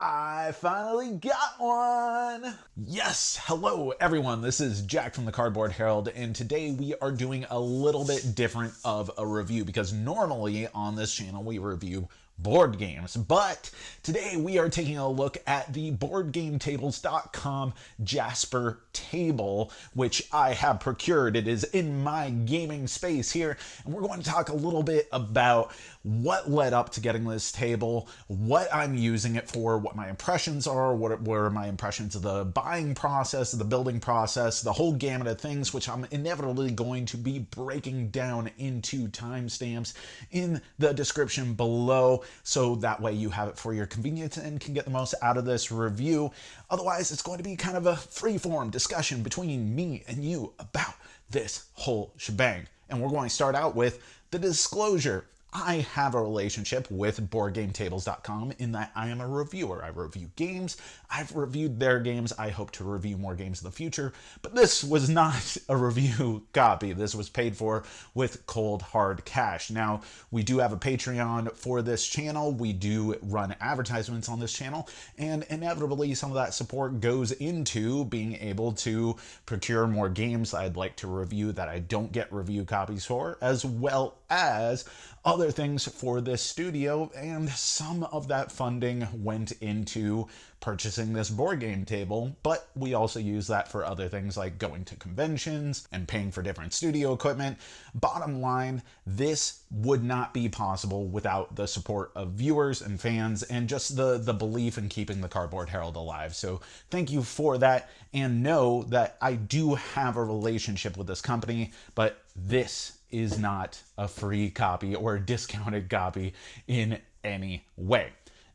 I finally got one! Yes, hello everyone, this is Jack from the Cardboard Herald, and today we are doing a little bit different of a review because normally on this channel we review board games, but today we are taking a look at the BoardGameTables.com Jasper table, which I have procured. It is in my gaming space here, and we're going to talk a little bit about what led up to getting this table, what I'm using it for, what my impressions are, what were my impressions of the buying process, the building process, the whole gamut of things, which I'm inevitably going to be breaking down into timestamps in the description below, so that way you have it for your convenience and can get the most out of this review. Otherwise, it's going to be kind of a free-form discussion between me and you about this whole shebang. And we're going to start out with the disclosure. I have a relationship with BoardGameTables.com in that I am a reviewer. I review games. I've reviewed their games. I hope to review more games in the future. But this was not a review copy. This was paid for with cold, hard cash. Now, we do have a Patreon for this channel. We do run advertisements on this channel. And inevitably, some of that support goes into being able to procure more games I'd like to review that I don't get review copies for, as well as other things for this studio, and some of that funding went into purchasing this board game table, but we also use that for other things like going to conventions and paying for different studio equipment. Bottom line, this would not be possible without the support of viewers and fans and just the belief in keeping the Cardboard Herald alive. So thank you for that, and know that I do have a relationship with this company, but this is not a free copy or a discounted copy in any way.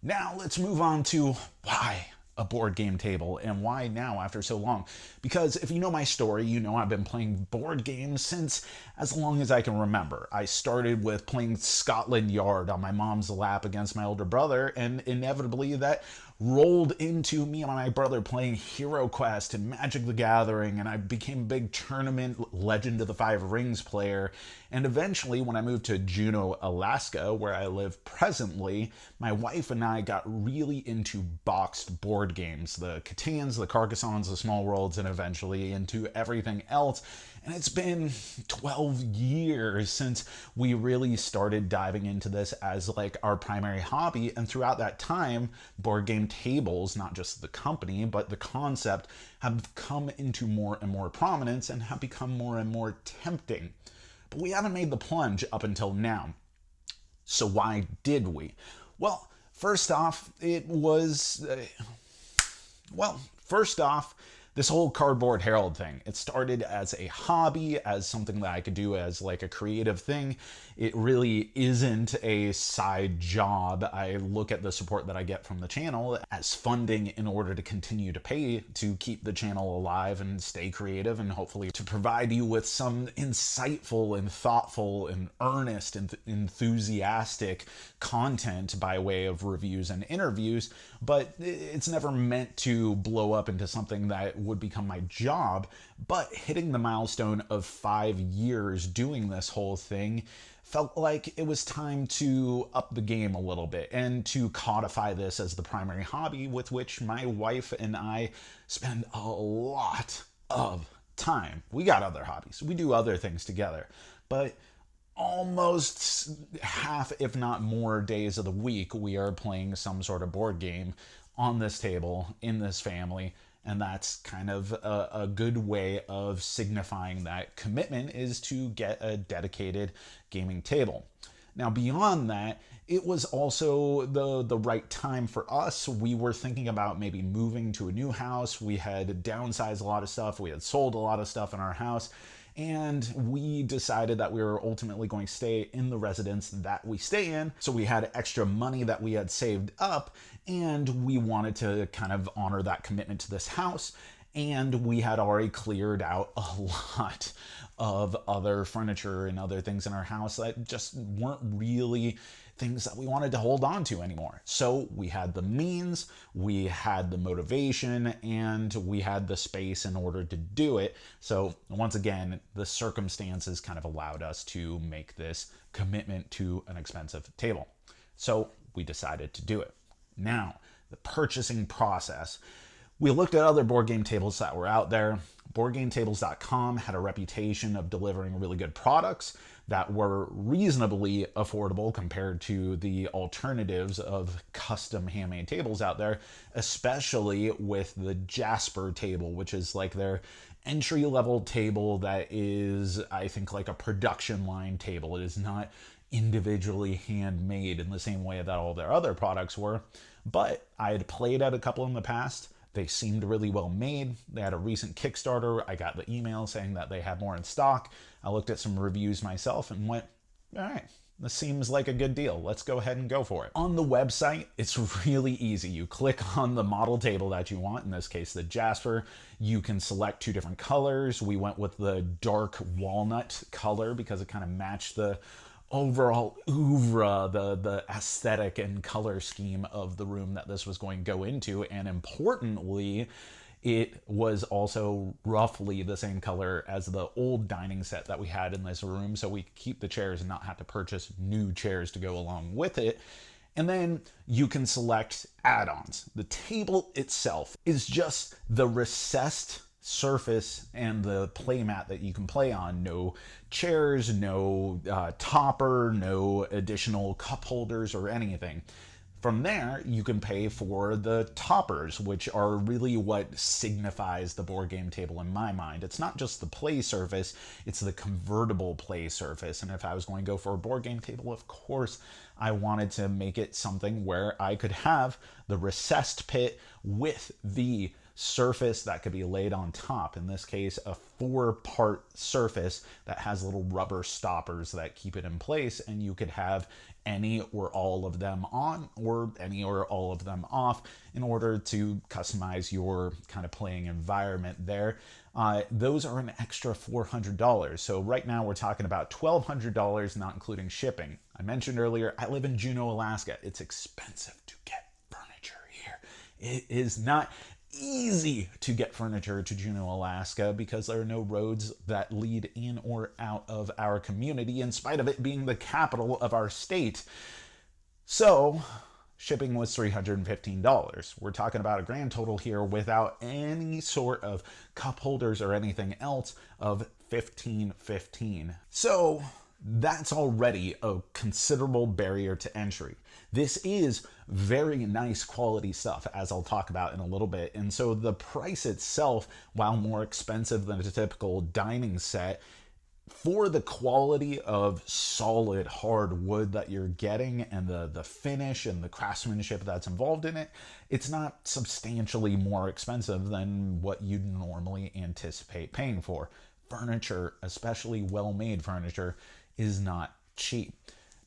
Now let's move on to why a board game table and why now after so long. Because if you know my story, you know I've been playing board games since as long as I can remember. I started with playing Scotland Yard on my mom's lap against my older brother, and inevitably that rolled into me and my brother playing Hero Quest and Magic the Gathering, and I became a big tournament Legend of the Five Rings player. And eventually, when I moved to Juneau, Alaska, where I live presently, my wife and I got really into boxed board games, the Catans, the Carcassonnes, the Small Worlds, and eventually into everything else. And it's been 12 years since we really started diving into this as like our primary hobby. And throughout that time, board game tables, not just the company, but the concept, have come into more and more prominence and have become more and more tempting. But we haven't made the plunge up until now. So why did we? Well, first off, this whole Cardboard Herald thing, it started as a hobby, as something that I could do as like a creative thing. It really isn't a side job. I look at the support that I get from the channel as funding in order to continue to pay to keep the channel alive and stay creative, and hopefully to provide you with some insightful and thoughtful and earnest and enthusiastic content by way of reviews and interviews. But it's never meant to blow up into something that would become my job. But hitting the milestone of 5 years doing this whole thing felt like it was time to up the game a little bit and to codify this as the primary hobby with which my wife and I spend a lot of time. We got other hobbies. We do other things together. But almost half, if not more, days of the week, we are playing some sort of board game on this table in this family. And that's kind of a good way of signifying that commitment, is to get a dedicated gaming table. Now, beyond that, it was also the right time for us. We were thinking about maybe moving to a new house. We had downsized a lot of stuff. We had sold a lot of stuff in our house. And we decided that we were ultimately going to stay in the residence that we stay in. So we had extra money that we had saved up, and we wanted to kind of honor that commitment to this house. And we had already cleared out a lot of other furniture and other things in our house that just weren't really things that we wanted to hold on to anymore. So we had the means, we had the motivation, and we had the space in order to do it. So once again, the circumstances kind of allowed us to make this commitment to an expensive table. So we decided to do it. Now, the purchasing process. We looked at other board game tables that were out there. BoardGameTables.com had a reputation of delivering really good products that were reasonably affordable compared to the alternatives of custom handmade tables out there, especially with the Jasper table, which is like their entry-level table that is, I think, like a production line table. It is not individually handmade in the same way that all their other products were, but I had played at a couple in the past. They seemed really well made. They had a recent Kickstarter. I got the email saying that they had more in stock. I looked at some reviews myself and went, all right, this seems like a good deal. Let's go ahead and go for it. On the website, it's really easy. You click on the model table that you want, in this case, the Jasper. You can select 2 different colors. We went with the dark walnut color because it kind of matched the overall oeuvre, the aesthetic and color scheme of the room that this was going to go into. And importantly, it was also roughly the same color as the old dining set that we had in this room, so we could keep the chairs and not have to purchase new chairs to go along with it. And then you can select add-ons. The table itself is just the recessed surface and the playmat that you can play on. No chairs, no topper, no additional cup holders or anything. From there, you can pay for the toppers, which are really what signifies the board game table in my mind. It's not just the play surface, it's the convertible play surface. And if I was going to go for a board game table, of course, I wanted to make it something where I could have the recessed pit with the surface that could be laid on top. In this case, a 4-part surface that has little rubber stoppers that keep it in place, and you could have any or all of them on or any or all of them off in order to customize your kind of playing environment there. Those are an extra $400. So right now we're talking about $1,200, not including shipping. I mentioned earlier, I live in Juneau, Alaska. It's expensive to get furniture here. It is not easy to get furniture to Juneau, Alaska, because there are no roads that lead in or out of our community, in spite of it being the capital of our state. So shipping was $315. We're talking about a grand total here without any sort of cup holders or anything else of $1,515. So that's already a considerable barrier to entry. This is very nice quality stuff, as I'll talk about in a little bit. And so the price itself, while more expensive than a typical dining set, for the quality of solid hard wood that you're getting and the finish and the craftsmanship that's involved in it, it's not substantially more expensive than what you'd normally anticipate paying for. Furniture, especially well-made furniture, is not cheap.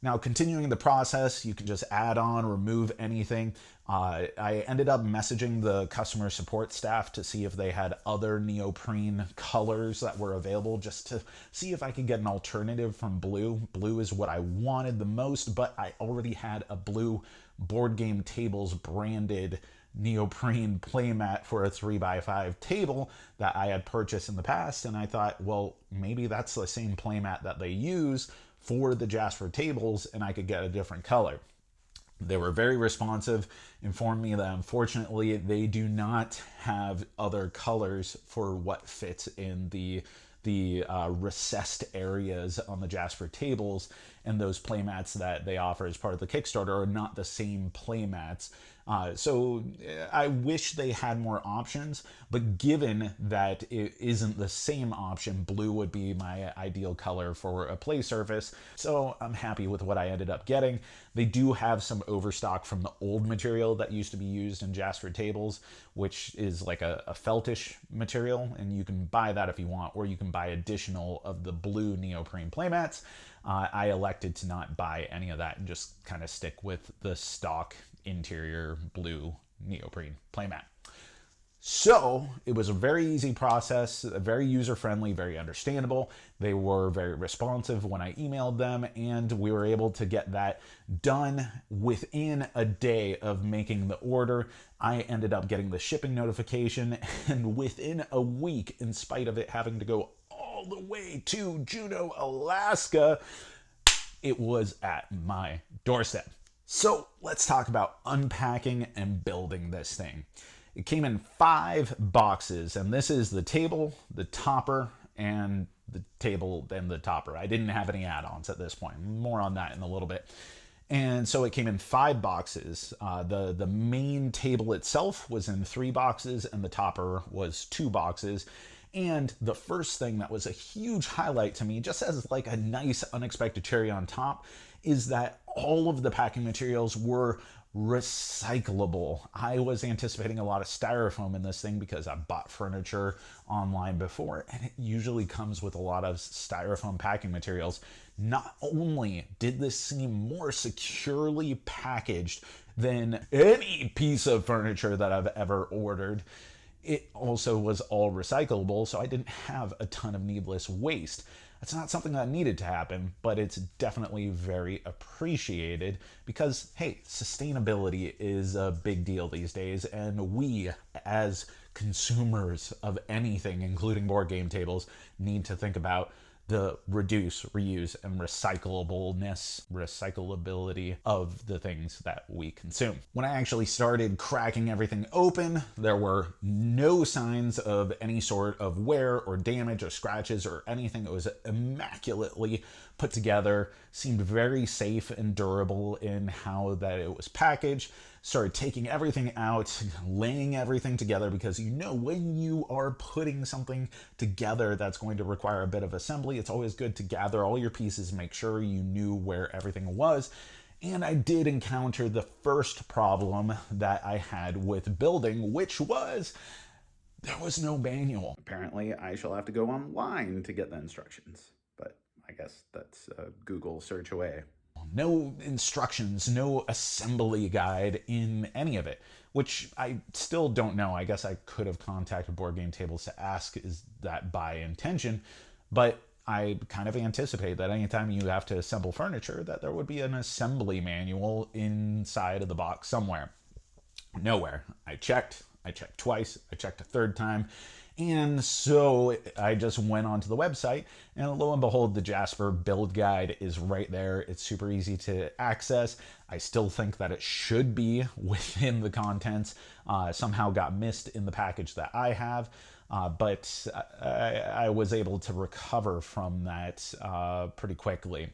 Now, continuing the process, you can just add on, remove anything. I ended up messaging the customer support staff to see if they had other neoprene colors that were available, just to see if I could get an alternative from blue. Blue is what I wanted the most, but I already had a blue Board Game Tables branded neoprene playmat for a 3x5 table that I had purchased in the past, and I thought, well, maybe that's the same playmat that they use for the Jasper tables, and I could get a different color. They were very responsive, informed me that unfortunately they do not have other colors for what fits in the recessed areas on the Jasper tables, and those playmats that they offer as part of the Kickstarter are not the same playmats. So I wish they had more options, but given that it isn't the same option, blue would be my ideal color for a play surface. So I'm happy with what I ended up getting. They do have some overstock from the old material that used to be used in Jasper tables, which is like a feltish material, and you can buy that if you want, or you can buy additional of the blue neoprene playmats. I elected to not buy any of that and just kind of stick with the stock interior blue neoprene playmat. So it was a very easy process, very user-friendly, very understandable. They were very responsive when I emailed them, and we were able to get that done within a day of making the order. I ended up getting the shipping notification, and within a week, in spite of it having to go all the way to Juneau, Alaska, it was at my doorstep. So let's talk about unpacking and building this thing. It came in 5 boxes, and this is the table, the topper, and the table and the topper. I didn't have any add-ons at this point. More on that in a little bit. And so it came in 5 boxes. The main table itself was in 3 boxes, and the topper was 2 boxes. And the first thing that was a huge highlight to me, just as like a nice unexpected cherry on top, is that all of the packing materials were recyclable. I was anticipating a lot of styrofoam in this thing because I bought furniture online before, and it usually comes with a lot of styrofoam packing materials. Not only did this seem more securely packaged than any piece of furniture that I've ever ordered, it also was all recyclable, so I didn't have a ton of needless waste. That's not something that needed to happen, but it's definitely very appreciated because, hey, sustainability is a big deal these days, and we, as consumers of anything, including board game tables, need to think about the reduce, reuse, and recyclability of the things that we consume. When I actually started cracking everything open, there were no signs of any sort of wear or damage or scratches or anything. It was immaculately put together, seemed very safe and durable in how that it was packaged. Started taking everything out, laying everything together, because you know when you are putting something together that's going to require a bit of assembly, it's always good to gather all your pieces, make sure you knew where everything was. And I did encounter the first problem that I had with building, which was there was no manual. Apparently, I shall have to go online to get the instructions, but I guess that's a Google search away. No instructions, no assembly guide in any of it, which I still don't know. I guess I could have contacted Board Game Tables to ask, is that by intention? But I kind of anticipate that anytime you have to assemble furniture, that there would be an assembly manual inside of the box somewhere. Nowhere. I checked twice, I checked a third time, and so I just went onto the website, and lo and behold, the Jasper build guide is right there. It's super easy to access. I still think that it should be within the contents. Somehow got missed in the package that I have, but I was able to recover from that pretty quickly.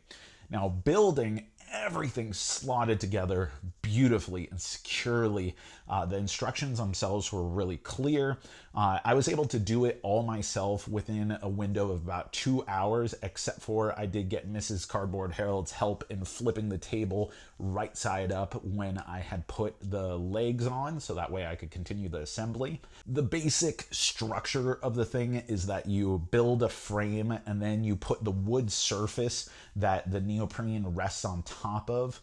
Now, building, everything slotted together beautifully and securely. The instructions themselves were really clear. I was able to do it all myself within a window of about 2 hours, except for I did get Mrs. Cardboard Harold's help in flipping the table right side up when I had put the legs on, so that way I could continue the assembly. The basic structure of the thing is that you build a frame and then you put the wood surface that the neoprene rests on top of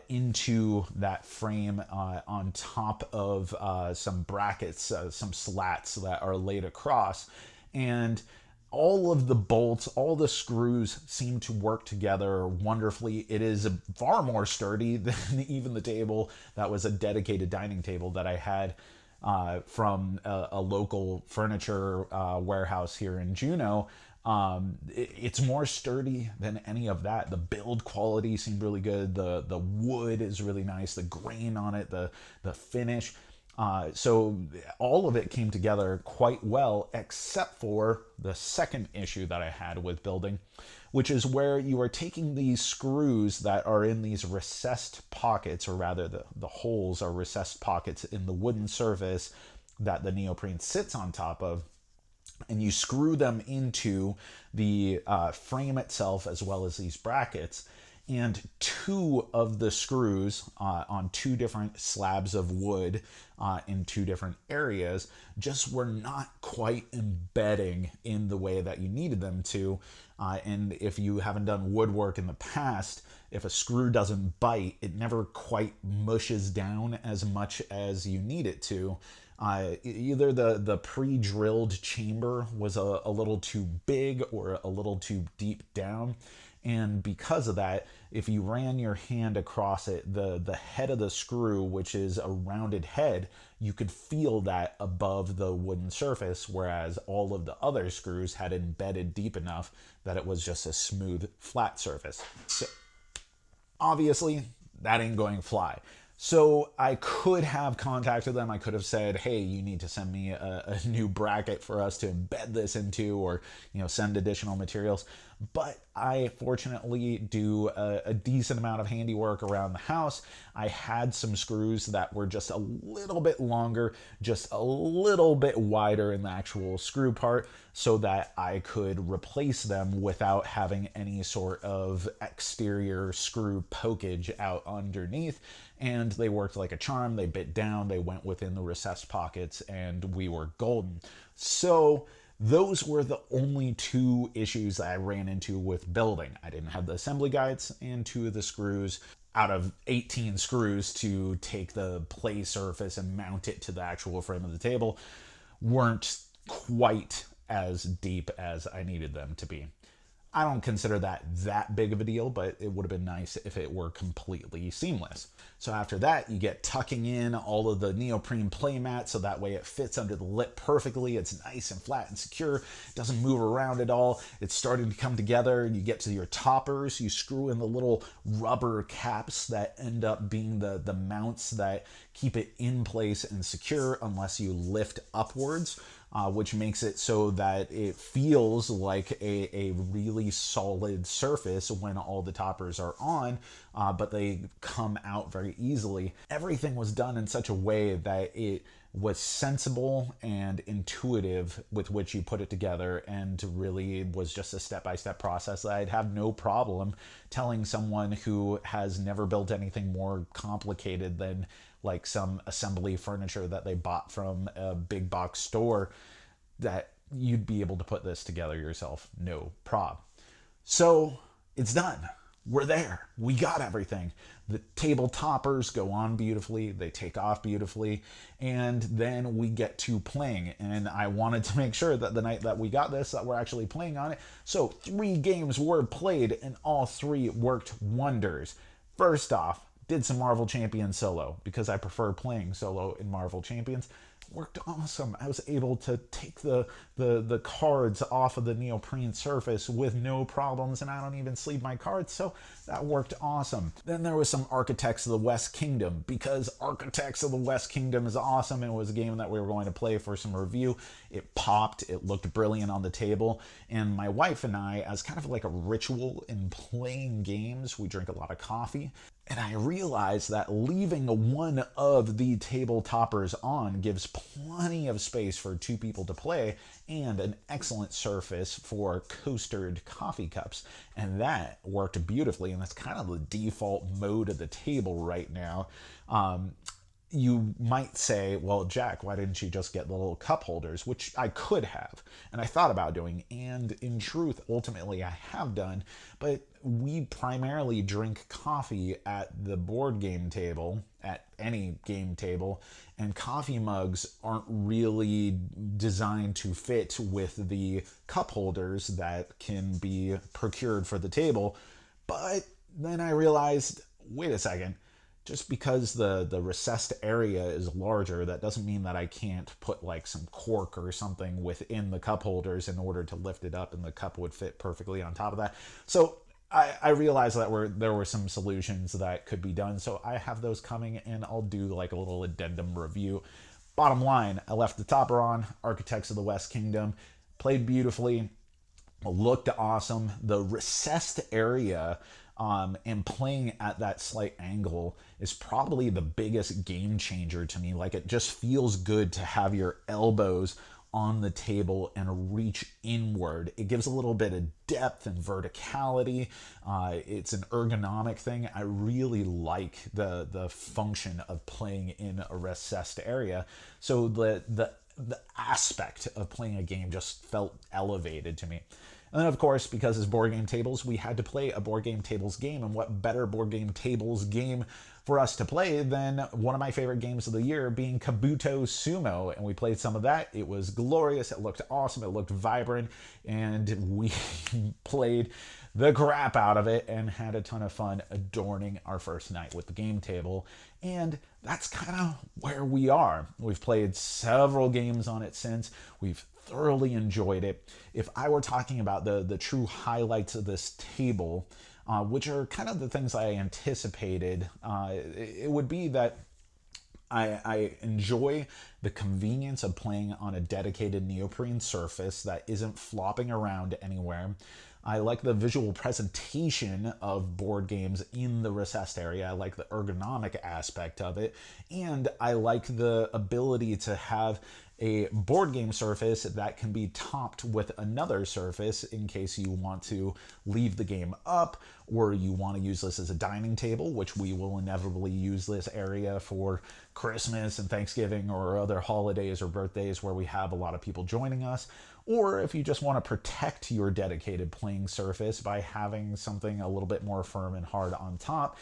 into that frame on top of some brackets, some slats that are laid across. And all of the bolts, all the screws seem to work together wonderfully. It is far more sturdy than even the table that was a dedicated dining table that I had from a local furniture warehouse here in Juneau. It's more sturdy than any of that. The build quality seemed really good. The wood is really nice. The grain on it, the finish. So all of it came together quite well, except for the second issue that I had with building, which is where you are taking these screws that are in these recessed pockets, or rather the holes are recessed pockets in the wooden surface that the neoprene sits on top of, and you screw them into the frame itself as well as these brackets. And 2 of the screws on 2 different slabs of wood in 2 different areas just were not quite embedding in the way that you needed them to. And if you haven't done woodwork in the past, if a screw doesn't bite, it never quite mushes down as much as you need it to. Either the pre-drilled chamber was a little too big or a little too deep down. And because of that, if you ran your hand across it, the head of the screw, which is a rounded head, you could feel that above the wooden surface, whereas all of the other screws had embedded deep enough that it was just a smooth, flat surface. So obviously, that ain't going to fly. So I could have contacted them. I could have said, hey, you need to send me a new bracket for us to embed this into, or, send additional materials. But I fortunately do a decent amount of handiwork around the house. I had some screws that were just a little bit longer, just a little bit wider in the actual screw part, so that I could replace them without having any sort of exterior screw pokage out underneath. And they worked like a charm. They bit down, they went within the recessed pockets, and we were golden. So those were the only two issues that I ran into with building. I didn't have the assembly guides, and 2 of the screws out of 18 screws to take the play surface and mount it to the actual frame of the table weren't quite as deep as I needed them to be. I don't consider that big of a deal, but it would have been nice if it were completely seamless. So after that, you get tucking in all of the neoprene play mat, so that way it fits under the lip perfectly. It's nice and flat and secure. It doesn't move around at all. It's starting to come together. You get to your toppers. You screw in the little rubber caps that end up being the mounts that keep it in place and secure unless you lift upwards. Which makes it so that it feels like a really solid surface when all the toppers are on, but they come out very easily. Everything was done in such a way that it was sensible and intuitive with which you put it together, and really was just a step-by-step process that I'd have no problem telling someone who has never built anything more complicated than like some assembly furniture that they bought from a big box store, that you'd be able to put this together yourself, no prob. So it's done. We're there. We got everything. The table toppers go on beautifully. They take off beautifully. And then we get to playing. And I wanted to make sure that the night that we got this, that we're actually playing on it. So 3 games were played, and all 3 worked wonders. First off, did some Marvel Champions solo, because I prefer playing solo in Marvel Champions. Worked awesome. I was able to take the cards off of the neoprene surface with no problems, and I don't even sleeve my cards, so that worked awesome. Then there was some Architects of the West Kingdom, because Architects of the West Kingdom is awesome, and it was a game that we were going to play for some review. It popped, it looked brilliant on the table, and my wife and I, as kind of like a ritual in playing games, we drink a lot of coffee. And I realized that leaving one of the table toppers on gives plenty of space for 2 people to play, and an excellent surface for coastered coffee cups. And that worked beautifully, and that's kind of the default mode of the table right now. You might say, well, Jack, why didn't you just get the little cup holders? Which I could have, and I thought about doing, and in truth, ultimately I have done, but we primarily drink coffee at the board game table, at any game table, and coffee mugs aren't really designed to fit with the cup holders that can be procured for the table. But then I realized, wait a second, just because the recessed area is larger, that doesn't mean that I can't put like some cork or something within the cup holders in order to lift it up, and the cup would fit perfectly on top of that. So I realized that there were some solutions that could be done. So I have those coming, and I'll do like a little addendum review. Bottom line, I left the topper on. Architects of the West Kingdom played beautifully, looked awesome. The recessed area and playing at that slight angle is probably the biggest game changer to me. Like, it just feels good to have your elbows on the table and reach inward. It gives a little bit of depth and verticality. It's an ergonomic thing. I really like the function of playing in a recessed area. So the aspect of playing a game just felt elevated to me. And then, of course, because it's board game tables, we had to play a board game tables game. And what better board game tables game for us to play than one of my favorite games of the year, being Kabuto Sumo. And we played some of that. It was glorious. It looked awesome. It looked vibrant. And we played the crap out of it and had a ton of fun adorning our first night with the game table. And that's kind of where we are. We've played several games on it since. We've thoroughly enjoyed it. If I were talking about the true highlights of this table, which are kind of the things I anticipated. It would be that I enjoy the convenience of playing on a dedicated neoprene surface that isn't flopping around anywhere. I like the visual presentation of board games in the recessed area. I like the ergonomic aspect of it. And I like the ability to have a board game surface that can be topped with another surface in case you want to leave the game up, or you want to use this as a dining table, which we will inevitably use this area for Christmas and Thanksgiving or other holidays or birthdays where we have a lot of people joining us. Or if you just want to protect your dedicated playing surface by having something a little bit more firm and hard on top,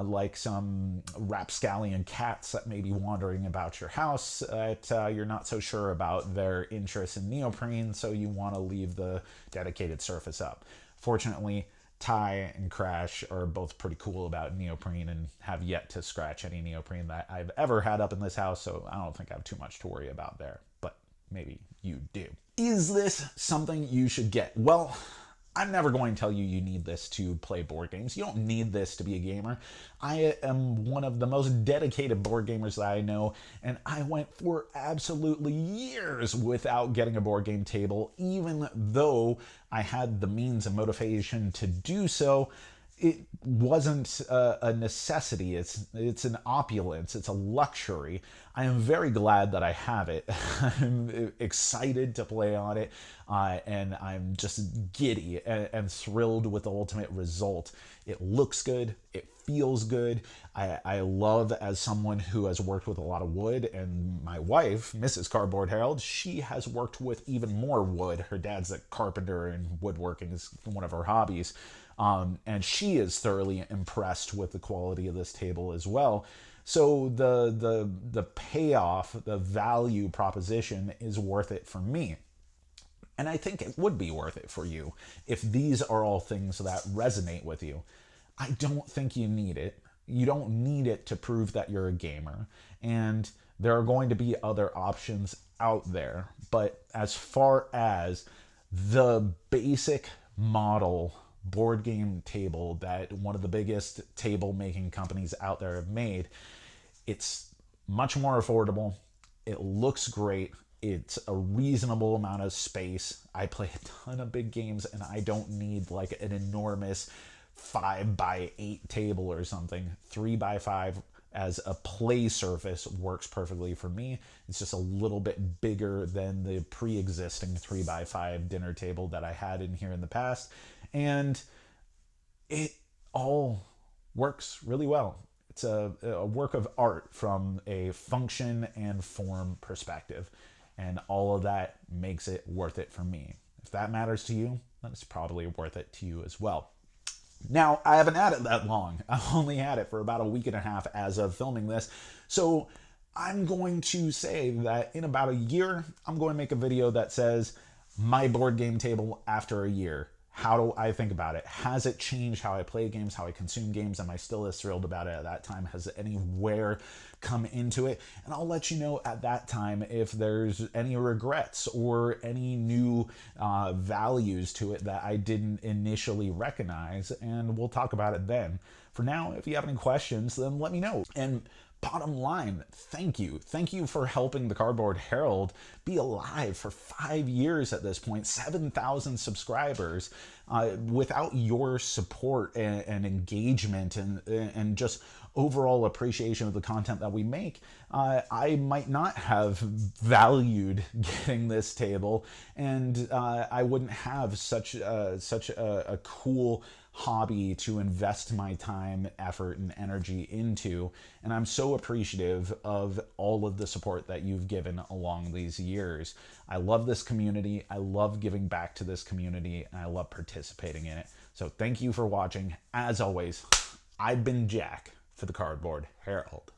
like some rapscallion cats that may be wandering about your house that you're not so sure about their interest in neoprene, so you want to leave the dedicated surface up. Fortunately, Ty and Crash are both pretty cool about neoprene and have yet to scratch any neoprene that I've ever had up in this house, so I don't think I have too much to worry about there, but maybe you do. Is this something you should get? Well, I'm never going to tell you need this to play board games. You don't need this to be a gamer. I am one of the most dedicated board gamers that I know, and I went for absolutely years without getting a board game table, even though I had the means and motivation to do so. It wasn't a necessity. It's an opulence. It's a luxury. I am very glad that I have it. I'm excited to play on it, and I'm just giddy and thrilled with the ultimate result. It looks good. It feels good. I love, as someone who has worked with a lot of wood, and my wife, Mrs. Cardboard Herald, she has worked with even more wood. Her dad's a carpenter, and woodworking is one of her hobbies. And she is thoroughly impressed with the quality of this table as well. So the payoff, the value proposition is worth it for me. And I think it would be worth it for you if these are all things that resonate with you. I don't think you need it. You don't need it to prove that you're a gamer. And there are going to be other options out there. But as far as the basic model board game table that one of the biggest table making companies out there have made, it's much more affordable. It looks great. It's a reasonable amount of space. I play a ton of big games, and I don't need like an enormous 5x8 table or something. 3x5 as a play surface works perfectly for me. It's just a little bit bigger than the pre-existing 3x5 dinner table that I had in here in the past. And it all works really well. It's a work of art from a function and form perspective. And all of that makes it worth it for me. If that matters to you, then it's probably worth it to you as well. Now, I haven't had it that long. I've only had it for about a week and a half as of filming this. So I'm going to say that in about a year, I'm going to make a video that says my board game table after a year. How do I think about it? Has it changed how I play games, how I consume games? Am I still as thrilled about it at that time? Has anywhere come into it? And I'll let you know at that time if there's any regrets or any new values to it that I didn't initially recognize, and we'll talk about it then. For now, if you have any questions, then let me know. And bottom line, thank you. Thank you for helping the Cardboard Herald be alive for 5 years at this point, 7,000 subscribers. Without your support and engagement and just overall appreciation of the content that we make, I might not have valued getting this table, and I wouldn't have such a cool hobby to invest my time, effort, and energy into. And I'm so appreciative of all of the support that you've given along these years. I love this community. I love giving back to this community, and I love participating in it. So thank you for watching. As always, I've been Jack for the Cardboard Herald.